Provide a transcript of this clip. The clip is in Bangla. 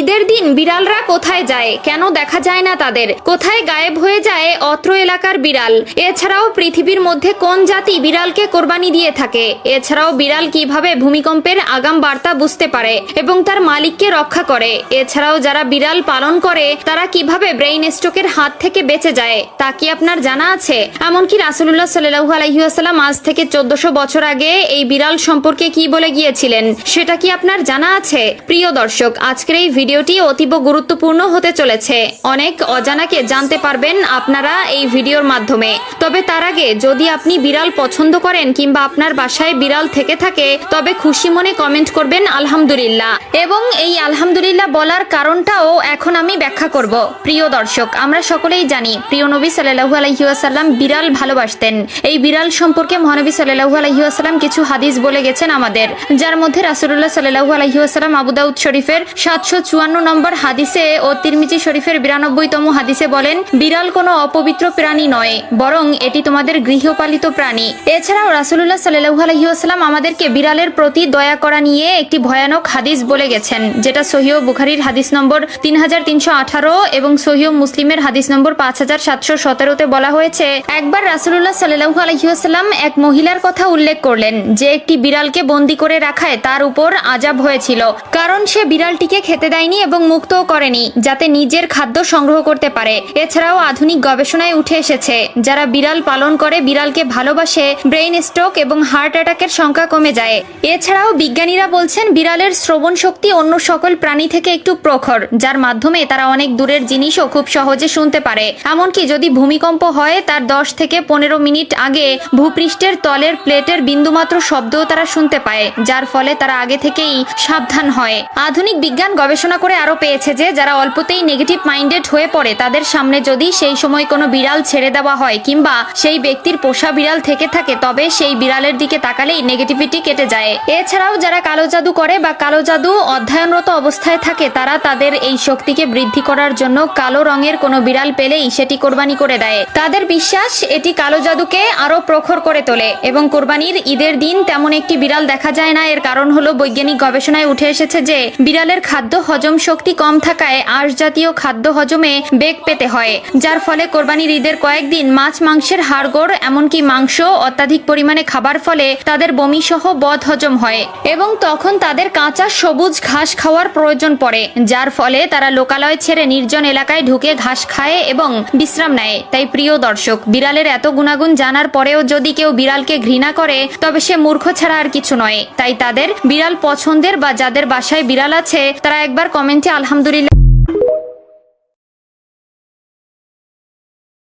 ঈদের দিন বিড়ালরা কোথায় যায়, কেন দেখা যায় না তাদের, কোথায় গায়েব হয়ে যায় অত্র এলাকার বিড়াল? এছাড়াও পৃথিবীর মধ্যে কোন জাতি বিড়ালকে কোরবানি দিয়ে থাকে? এছাড়াও বিড়াল কিভাবে ভূমিকম্পের আগাম বার্তা বুঝতে পারে এবং তার মালিককে রক্ষা করে? এছাড়াও যারা বিড়াল পালন করে তারা কিভাবে ব্রেইন স্ট্রোকের হাত থেকে বেঁচে যায় তা কি আপনার জানা আছে? এমনকি রাসূলুল্লাহ সাল্লাল্লাহু আলাইহি ওয়াসাল্লাম আজ থেকে 1400 বছর আগে এই বিড়াল সম্পর্কে কি বলে গিয়েছিলেন সেটা কি আপনার জানা আছে? প্রিয় দর্শক, আজকের এই ভিডিওটি অতীব গুরুত্বপূর্ণ হতে চলেছে। অনেক অজানাকে জানতে পারবেন আপনারা এই ভিডিওর মাধ্যমে। তবে তার আগে যদি আপনি বিড়াল পছন্দ করেন কিংবা আপনার বাসায় বিড়াল থেকে থাকে তবে খুশি মনে কমেন্ট করবেন আলহামদুলিল্লাহ, এবং এই আলহামদুলিল্লাহ বলার কারণটাও এখন আমি ব্যাখ্যা করব। প্রিয় দর্শক, আমরা সকলেই জানি প্রিয় নবী সাল্লাল্লাহু আলাইহি ওয়াসাল্লাম বিড়াল ভালোবাসতেন। এই বিড়াল সম্পর্কে মহানবী সাল্লাল্লাহু আলাইহি ওয়াসাল্লাম কিছু হাদিস বলে গেছেন আমাদের, যার মধ্যে রাসূলুল্লাহ সাল্লাল্লাহু আলাইহি ওয়াসাল্লাম আবু দাউদ শরীফের 754 নম্বর হাদিসে ও তিরমিজি শরীফের 92তম হাদিসে বলেন, বিড়াল কোনো অপবিত্র প্রাণী নয়, বরং এটি তোমাদের গৃহপালিত প্রাণী। এছাড়াও রাসূলুল্লাহ সাল্লাল্লাহু আলাইহি ওয়াসাল্লাম আমাদেরকে বিড়ালের প্রতি দয়া করা নিয়ে একটি ভয়ানক হাদিস বলে গেছেন, যেটা সহিহ বুখারীর হাদিস নম্বর 3318 এবং সহিহ মুসলিমের হাদিস নম্বর 5717তে বলা হয়েছে, একবার রাসূলুল্লাহ সাল্লাল্লাহু আলাইহি ওয়াসাল্লাম এক মহিলার কথা উল্লেখ করলেন যে একটি বিড়ালকে বন্দী করে রাখায় তার উপর আযাব হয়েছিল, কারণ সে বিড়ালটিকে খেতে দেয়নি এবং মুক্তও করেনি যাতে নিজের খাদ্য সংগ্রহ করতে পারে। এছাড়াও আধুনিক গবেষণায় উঠে এসেছে যারা বিড়াল পালন করে বিড়ালকে ভালোবাসে ব্রেইন স্ট্রোক এবং হার্ট অ্যাটাকের সংখ্যা কমে যায়। এছাড়াও বিজ্ঞানীরা বলছেন বিড়ালের শ্রবণ শক্তি অন্য সকল প্রাণী থেকে একটু প্রখর, যার মাধ্যমে তারা অনেক দূরের জিনিসও খুব সহজে শুনতে পারে। এমনকি যদি ভূমিকম্প হয় তার 10 থেকে 15 মিনিট আগে ভূপৃষ্ঠের তলের প্লেটের বিন্দুমাত্র শব্দও তারা শুনতে পায়, যার ফলে তারা আগে থেকেই সাবধান হয়। আধুনিক বিজ্ঞান গবেষণা করে আরো পেয়েছে যে যারা অল্পতেই নেগেটিভ মাইন্ডেড হয়ে পড়ে তাদের সামনে যদি সেই সময় কোনো বিড়াল ছেড়ে দেওয়া হয় কিংবা সেই ব্যক্তির পোষা বিড়াল থেকে থাকে তবে সেই বিড়ালের দিকে তাকালেই নেগেটিভিটি কেটে যায়। এছাড়াও যারা কালো জাদু করে বা কালো জাদু অধ্যয়নরত অবস্থায় থাকে তারা তাদের এই শক্তিকে বৃদ্ধি করার জন্য কালো রঙের কোনো বিড়াল পেলেই সেটি কোরবানি করে দেয়। তাদের বিশ্বাস এটি কালো জাদুকে আরো প্রখর করে তোলে এবং কোরবানির ঈদের দিন তেমন একটি বিড়াল দেখা যায় না। এর কারণ হলো বৈজ্ঞানিক গবেষণায় উঠে এসেছে যে বিড়ালের খাদ্য হজম শক্তি কম থাকায় আঁশ জাতীয় খাদ্য হজমে বেগ পেতে হয়, যার ফলে কোরবানির ঈদের কয়েকদিন মাছ মাংসের হাড়গোড় এমনকি মাংস অত্যাধিক পরিমাণে খাবার ফলে তাদের বমি সহ বদ হজম হয় এবং তখন তাদের কাঁচা সবুজ ঘাস খাওয়ার প্রয়োজন পড়ে, যার ফলে তারা লোকালয় ছেড়ে নির্জন এলাকায় ঢুকে ঘাস খায় এবং বিশ্রাম নেয়। তাই প্রিয় দর্শক, বিড়ালের এত গুণাগুণ জানার পরেও যদি কেউ বিড়ালকে ঘৃণা করে তবে সে মূর্খ ছাড়া আর কিছু নয়। তাই তাদের বিড়াল পছন্দের বা যাদের বাসায় বিড়াল আছে তারা একবার কমেন্টে আলহামদুলিল্লাহ